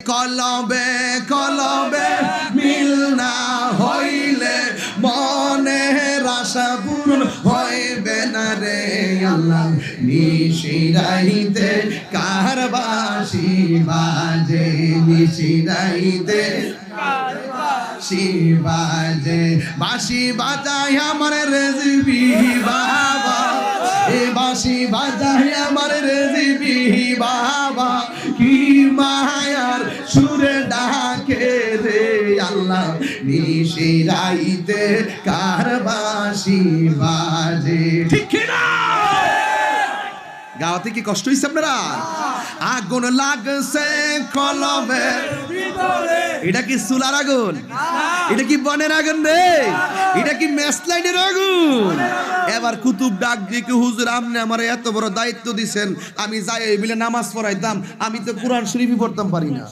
কলবে কলবে মিল না হইলে মনের আশা পূরণ হইবে না রে আল্লাহ। নিশিরাইতে কার বাঁশি বাজে, নিশিরাইতে বাজে, বাঁশি বাজায় আমার রেজবি বাবা, এ বাঁশি বাজায় আমার রেজবি বাবা, কি মায়ার সুরে ডাকে রে আল্লাহ। নিশিরাইতে কার বাঁশি বাজে, ঠিক না? গাওয়াতে কি কষ্ট হইছে আপনারা? আগুন লাগছে কলবে, এটা কি চুলার আগুন? এটা কি বনের আগুন রে? এটা কি ম্যাচ লাইনের আগুন? এবার কুতুব ডাক দিয়ে কি হুজুর আপনি আমার এত বড় দায়িত্ব দিছেন, আমি যাই এই বিলে নামাজ পড়াইতাম, আমি তো কোরআন শরীফই পড়তাম পারি না।